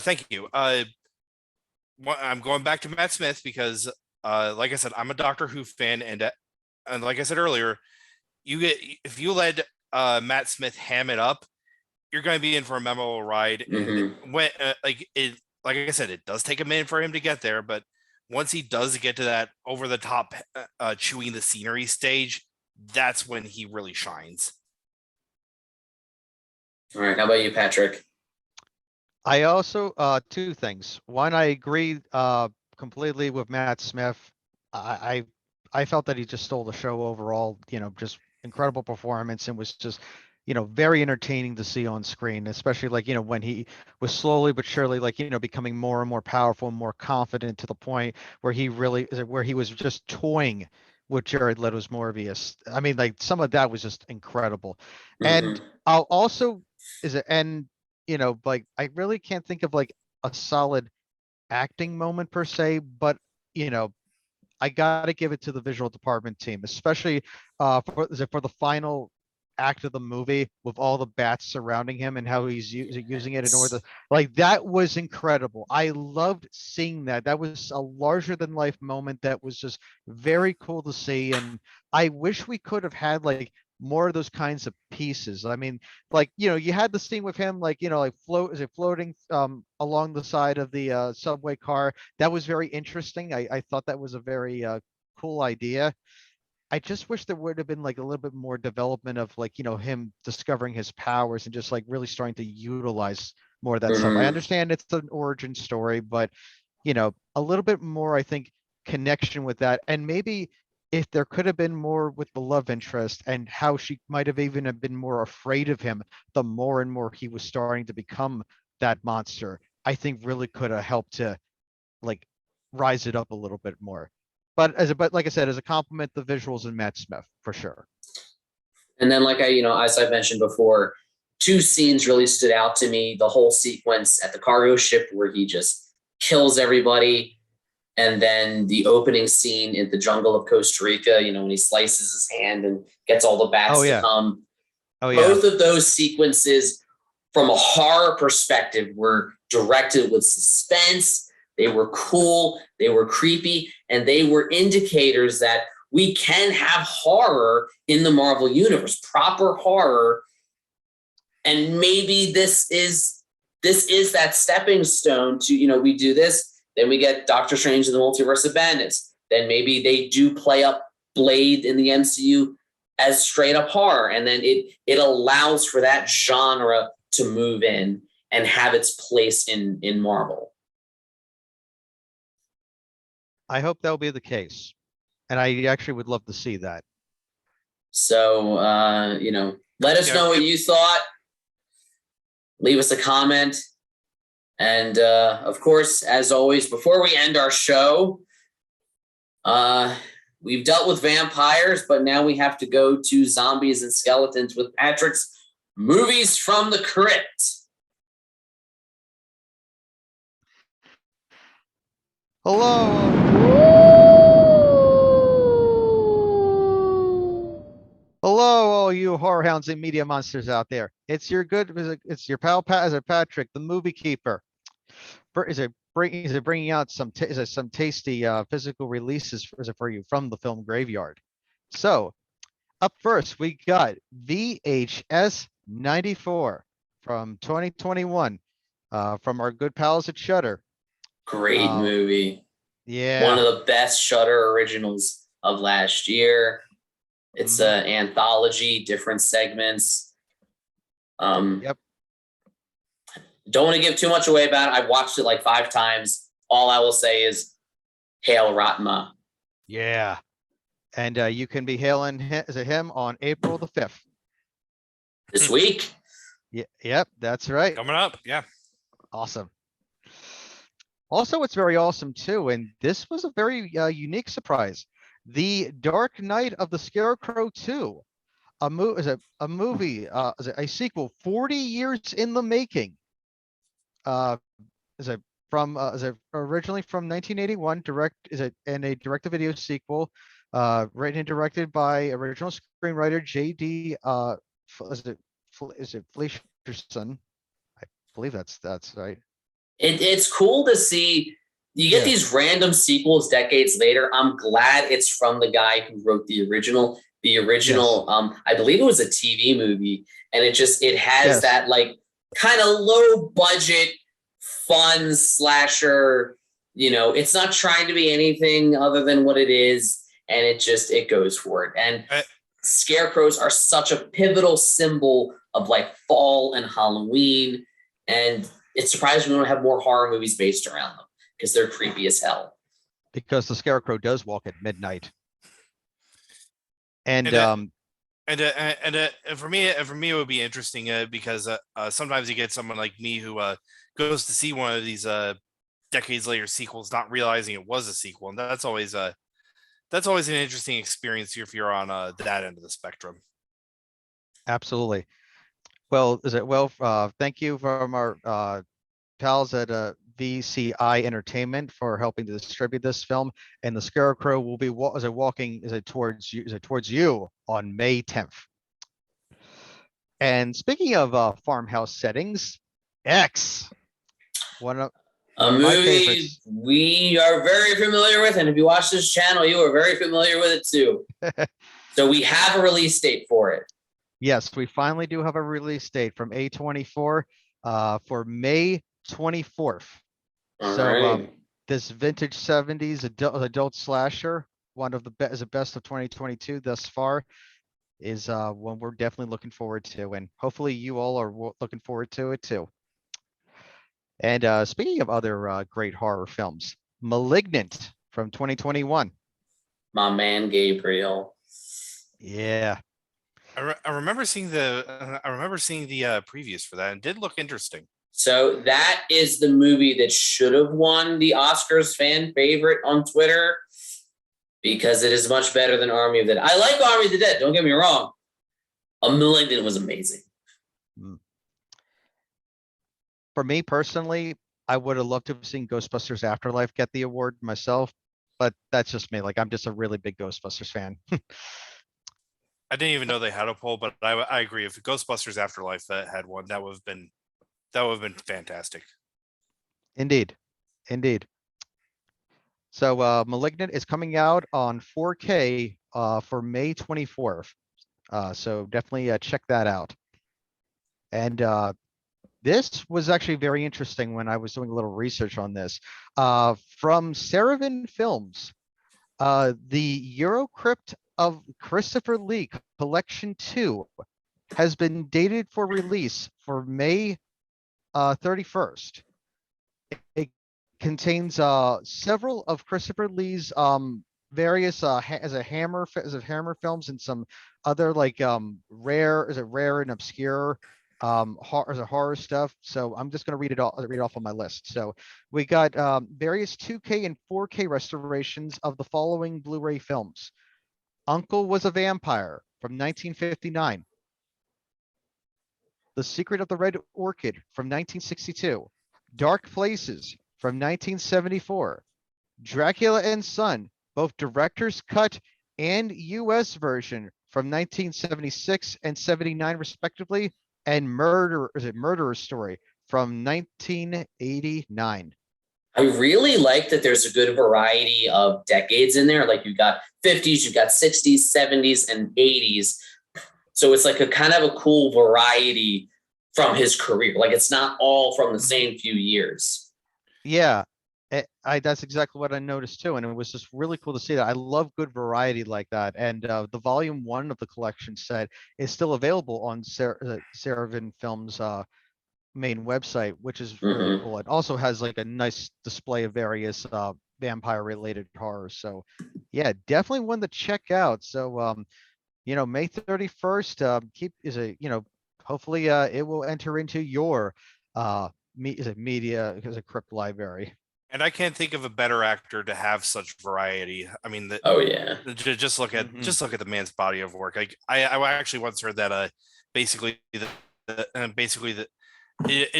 Thank you. I'm going back to Matt Smith because, like I said, I'm a Doctor Who fan, and like I said earlier, if you let Matt Smith ham it up, you're going to be in for a memorable ride. Mm-hmm. When like I said, it does take a minute for him to get there, but once he does get to that over the top chewing the scenery stage, that's when he really shines. All right, how about you, Patrick? I also two things. One, I agree completely with Matt Smith. I I felt that he just stole the show overall, just incredible performance and was just, very entertaining to see on screen, especially like, when he was slowly but surely like, becoming more and more powerful and more confident to the point where he was just toying with Jared Leto's Morbius. I mean, like some of that was just incredible. And Mhm. I'll also like I really can't think of like a solid acting moment per se, but you know, I got to give it to the visual department team, especially for the final act of the movie with all the bats surrounding him and how he's using it in order Yes. to, like, that was incredible. I loved seeing that. That was a larger than life moment that was just very cool to see. And I wish we could have had like more of those kinds of pieces. I mean, like, you had the scene with him, like, like floating along the side of the subway car. That was very interesting. I thought that was a very cool idea. I just wish there would have been like a little bit more development of like, him discovering his powers and just like really starting to utilize more of that stuff. I Mhm. understand it's an origin story, but a little bit more, I think, connection with that. And maybe if there could have been more with the love interest and how she might have even have been more afraid of him, the more and more he was starting to become that monster, I think really could have helped to like rise it up a little bit more. But like I said, as a compliment, the visuals and Matt Smith for sure. And then, like as I mentioned before, two scenes really stood out to me. The whole sequence at the cargo ship where he just kills everybody, and then the opening scene in the jungle of Costa Rica, when he slices his hand and gets all the Oh bats to yeah. come. Oh yeah. Both of those sequences, from a horror perspective, were directed with suspense. They were cool, they were creepy, and they were indicators that we can have horror in the Marvel universe, proper horror. And maybe this is that stepping stone to, we do this, then we get Doctor Strange in the Multiverse of Madness. Then maybe they do play up Blade in the MCU as straight up horror, and then it allows for that genre to move in and have its place in Marvel. I hope that'll be the case. And I actually would love to see that. So let us Yeah, know what you thought. Leave us a comment. And of course, as always, before we end our show, we've dealt with vampires, but now we have to go to zombies and skeletons with Patrick's Movies from the Crypt. Hello, all you horror hounds and media monsters out there. It's your pal Patrick, the movie keeper. Is it bringing out some tasty physical releases for you from the film graveyard? So up first, we got VHS 94 from 2021 from our good pals at Shudder. Great Uh, movie. One yeah. of the best Shudder originals of last year. It's Mhm. an anthology, different segments. Yep. Don't want to give too much away about it. I've watched it like 5 times. All I will say is Hail Ratma. Yeah. And you can be hailing him on April the 5th. This week. Yeah, yep, that's right. coming up. Yeah. Awesome. Also, it's very awesome too, and this was a very unique surprise. The Dark Knight of the Scarecrow 2, a movie, is a sequel 40 years in the making. Uh, is it originally from 1981, and a direct-to-video sequel, written and directed by original screenwriter J.D. Is it Fleischerson? I believe that's right. It's cool to see you get Yeah. these random sequels decades later. I'm glad it's from the guy who wrote the original. The Yes. original, I believe it was a TV movie, and it has Yes. that like kind of low budget, fun slasher. It's not trying to be anything other than what it is, and it goes for it. And Uh, scarecrows are such a pivotal symbol of like fall and Halloween, and it's surprising we don't have more horror movies based around them because they're creepy as hell. Because the Scarecrow does walk at midnight. And And for me, it would be interesting because sometimes you get someone like me who goes to see one of these decades later sequels, not realizing it was a sequel, and that's always an interesting experience if you're on that end of the spectrum. absolutely. Well, thank you from our pals at VCI Entertainment for helping to distribute this film, and the Scarecrow will be walking towards you on May 10th. And speaking of farmhouse settings, X, one of A my movie favorites. we are very familiar with, and if you watch this channel, you are very familiar with it too. So we have a release date for it. Yes, we finally do have a release date from A24 for May 24th. All So right. this vintage 70s adult slasher, one of the best of 2022 thus far, is one we're definitely looking forward to, and hopefully you all are looking forward to it too. And speaking of other great horror films, Malignant from 2021. My man Gabriel. Yeah, I remember seeing the previews for that, and it did look interesting. So that is the movie that should have won the Oscars fan favorite on Twitter, because it is much better than Army of the Dead. I like Army of the Dead, don't get me wrong. A Malignant was amazing. for me personally, I would have loved to have seen Ghostbusters Afterlife get the award myself, but that's just me. Like, I'm just a really big Ghostbusters fan. I didn't even know they had a poll, but I agree. If Ghostbusters Afterlife had one, that would have been fantastic. Indeed. So Malignant is coming out on 4K for May 24th. So definitely check that out. And this was actually very interesting when I was doing a little research on this. From Saravan Films, the Eurocrypt of Christopher Lee Collection 2 has been dated for release for May 31st. It contains several of Christopher Lee's various as a Hammer films, and some other like rare and obscure horror stuff. So I'm just going to read it off on my list. So we got various 2K and 4K restorations of the following Blu-ray films: Uncle Was a Vampire from 1959, The Secret of the Red Orchid from 1962, Dark Places from 1974, Dracula and Son, both director's cut and US version from 1976 and 79 respectively, and Murderer Story from 1989. I really like that there's a good variety of decades in there. Like you've got 50s, you've got 60s, 70s, and 80s. So it's like a kind of a cool variety from his career. Like it's not all from the same few years. Yeah, that's exactly what I noticed too, and it was just really cool to see that. I love good variety like that, and the volume 1 of the collection set is still available on Saravan Films main website, which is really cool. It also has like a nice display of various vampire related horrors. So yeah, definitely one to check out. So May 31st, hopefully it will enter into your media as a crypt library. And I can't think of a better actor to have such variety. I mean, Oh yeah. Just look at the man's body of work. Like I actually once heard that basically it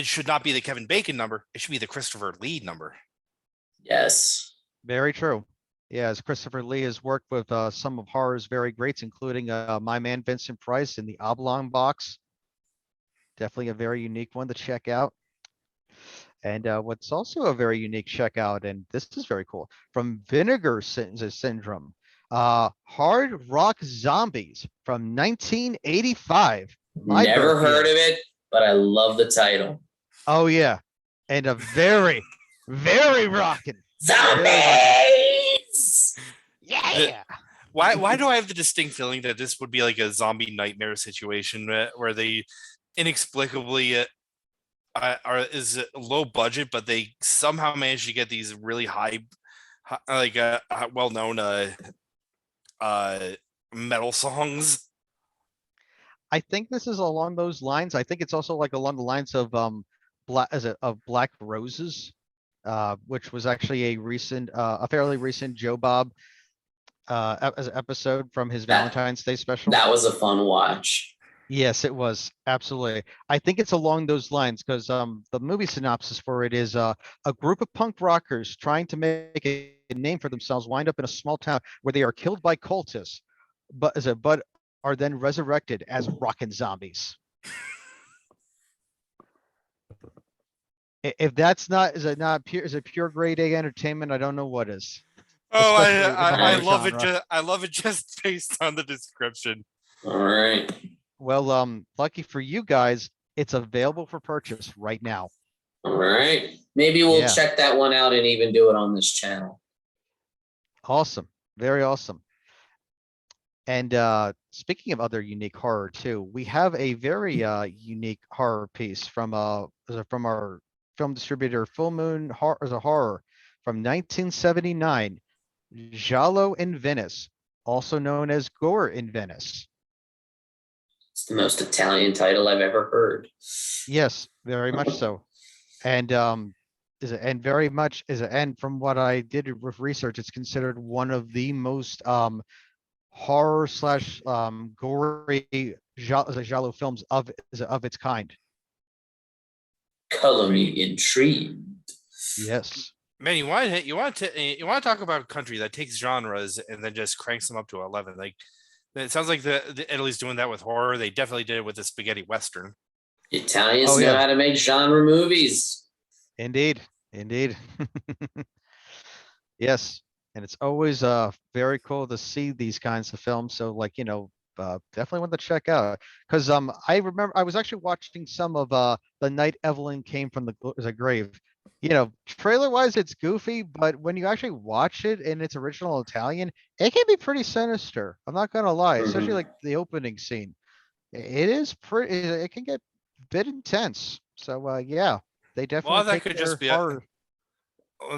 should not be the Kevin Bacon number. It should be the Christopher Lee number. Yes. Very true. Yeah, as Christopher Lee has worked with some of horror's very greats, including my man Vincent Price in the Oblong Box. Definitely a very unique one to check out. And what's also a very unique checkout, and this is very cool, from Vinegar Syndrome, Hard Rock Zombies from 1985. Never heard of it, but I love the title. Oh yeah, and a very, very rocking zombies. Yeah. Why do I have the distinct feeling that this would be like a zombie nightmare situation where they inexplicably is low budget, but they somehow manage to get these really high, like well-known metal songs. I think this is along those lines. I think it's also like along the lines of Black Roses, which was actually a fairly recent Joe Bob as an episode from his That Valentine's Day special. that was a fun watch. Yes, it was absolutely. I think it's along those lines because the movie synopsis for it is a group of punk rockers trying to make a name for themselves wind up in a small town where they are killed by cultists, but are then resurrected as rockin' zombies. If that's not is it pure grade A entertainment? I don't know what is. Oh, Especially in the I horror love it. genre. I love it just based on the description. All right. Well, lucky for you guys, it's available for purchase right now. All right. Maybe we'll Yeah. check that one out and even do it on this channel. Awesome. Very awesome. And speaking of other unique horror too, we have a very unique horror piece from our film distributor Full Moon Horror from 1979, Giallo in Venice, also known as Gore in Venice. It's the most Italian title I've ever heard. Yes, very much so. And and from what I did with research, it's considered one of the most horror slash gory giallo films of its kind. Color me intrigued. Yes. Man, you want to talk about a country that takes genres and then just cranks them up to 11. Like it sounds like the Italy's doing that with horror. They definitely did it with the spaghetti western. Italians Oh, know yeah. how to make genre movies. Indeed. Yes. And it's always very cool to see these kinds of films. So like, definitely want to check out because I remember I was actually watching some of The Night Evelyn Came from the Grave. Trailer wise it's goofy, but when you actually watch it in its original Italian, it can be pretty sinister. I'm not gonna lie, especially Mhm. like the opening scene. It is pretty. It can get a bit intense. So yeah, they definitely Well, that take could their just be horror.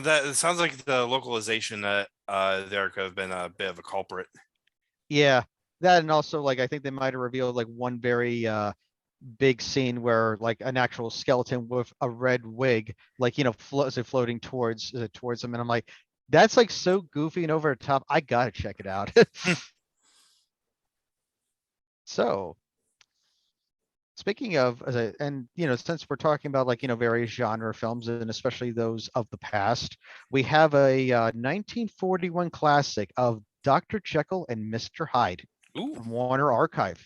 that. It sounds like the localization that there could have been a bit of a culprit. Yeah, that and also like I think they might have revealed like one very big scene where like an actual skeleton with a red wig, like floating towards them, and I'm like, that's like so goofy and over the top. I gotta check it out. So, speaking of, since we're talking about like various genre films and especially those of the past, we have a 1941 classic of Dr. Jekyll and Mr. Hyde Ooh, from Warner Archive.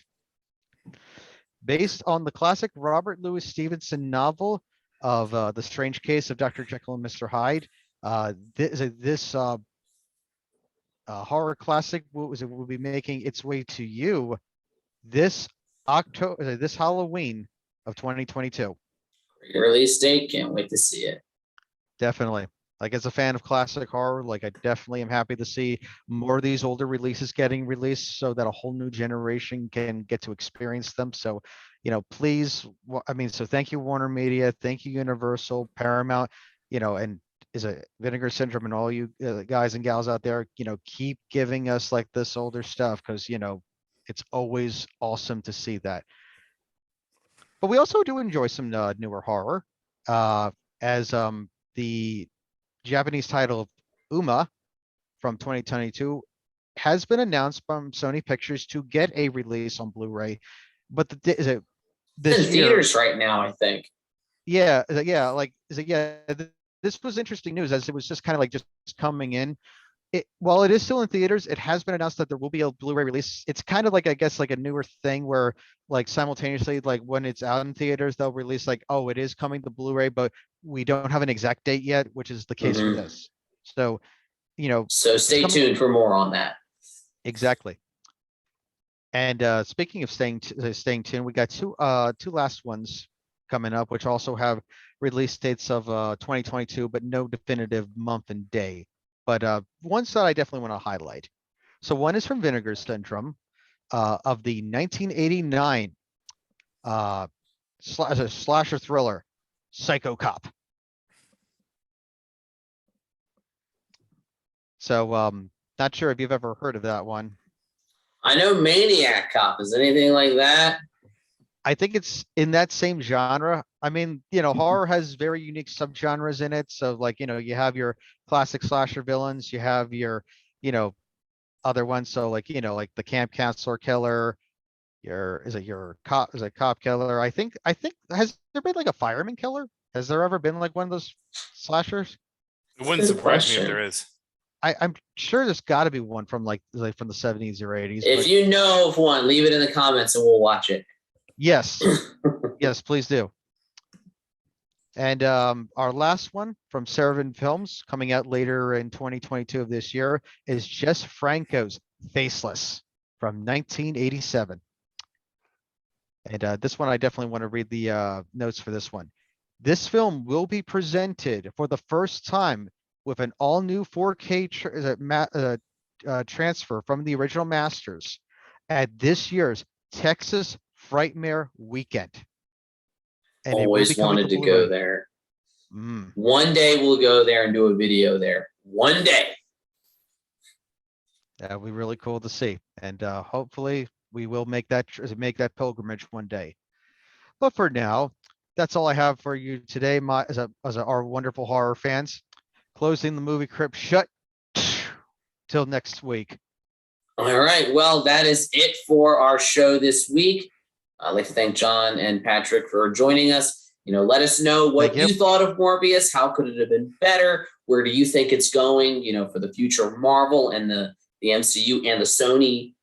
Based on the classic Robert Louis Stevenson novel of The Strange Case of Dr. Jekyll and Mr. Hyde. This horror classic will be making its way to you this this Halloween of 2022. Release date. Can't wait to see it. Definitely. Like as a fan of classic horror, like I definitely am happy to see more of these older releases getting released so that a whole new generation can get to experience them. So, please, so thank you, Warner Media, thank you, Universal, Paramount, and is a Vinegar Syndrome and all you guys and gals out there, keep giving us like this older stuff because, it's always awesome to see that. But we also do enjoy some newer horror, as the Japanese title Uma from 2022 has been announced from Sony Pictures to get a release on Blu-ray, but It's in this year, theaters right now, I think. yeah, this was interesting news as it was just kind of like just coming in. While it is still in theaters, it has been announced that there will be a Blu-ray release. It's kind of like I guess like a newer thing where like simultaneously like when it's out in theaters they'll release like, oh, it is coming to Blu-ray, but we don't have an exact date yet, which is the case for Mhm. this. So So it's stay coming tuned for more on that. exactly. And speaking of staying tuned, we got two last ones coming up, which also have release dates of 2022, but no definitive month and day. But ones that I definitely want to highlight. So one is from Vinegar Syndrome of the 1989 slasher thriller, Psycho Cop. So not sure if you've ever heard of that one. I know Maniac Cop. Is anything like that? I think it's in that same genre. I mean, horror has very unique subgenres in it. So like, you have your classic slasher villains, you have your, you know, other ones. So like, like the camp counselor killer, your cop, is it cop killer? I think has there been like a fireman killer? Has there ever been like one of those slashers? It wouldn't Good surprise me if question. there is. I'm sure there's got to be one from like from the 70s or 80s. If But you know of one, leave it in the comments and we'll watch it. yes, yes, please do. And our last one from Seravan Films, coming out later in 2022 of this year, is Jess Franco's Faceless from 1987. And this one, I definitely want to read the notes for this one. This film will be presented for the first time with an all-new 4K transfer from the original masters at this year's Texas Frightmare Weekend. And it will be Always coming wanted to go Blu-ray. there. Mm. One day we'll go there and do a video there. One day. That would be really cool to see. And hopefully we will make that pilgrimage one day. But for now, that's all I have for you today, our wonderful horror fans. Closing the movie crypt shut. Till next week. All right. Well, that is it for our show this week. I'd like to thank John and Patrick for joining us. Let us know what you thought of Morbius. How could it have been better? Where do you think it's going, for the future of Marvel and the MCU and the Sony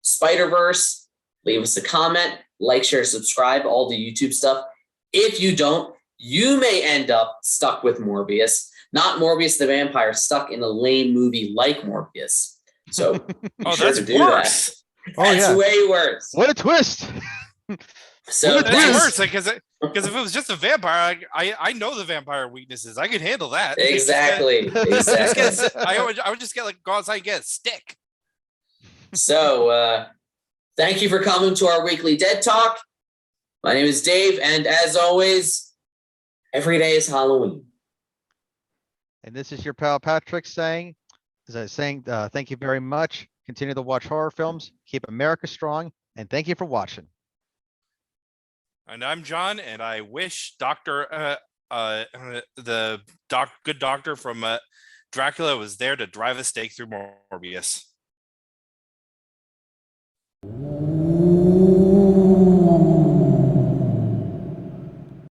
Spider-Verse? Leave us a comment, like, share, subscribe, all the YouTube stuff. If you don't, you may end up stuck with Morbius, not Morbius the vampire, stuck in a lame movie like Morbius. So be sure that's to do worse. that. That's way worse. What a twist. So that's worse because if it was just a vampire, I know the vampire weaknesses. I could handle that. Exactly. I would just go outside and get a stick. So thank you for coming to our weekly Dead Talk. My name is Dave, and as always, every day is Halloween. And this is your pal Patrick saying, thank you very much. Continue to watch horror films, keep America strong, and thank you for watching. And I'm John, and I wish the good doctor from Dracula was there to drive a stake through Morbius.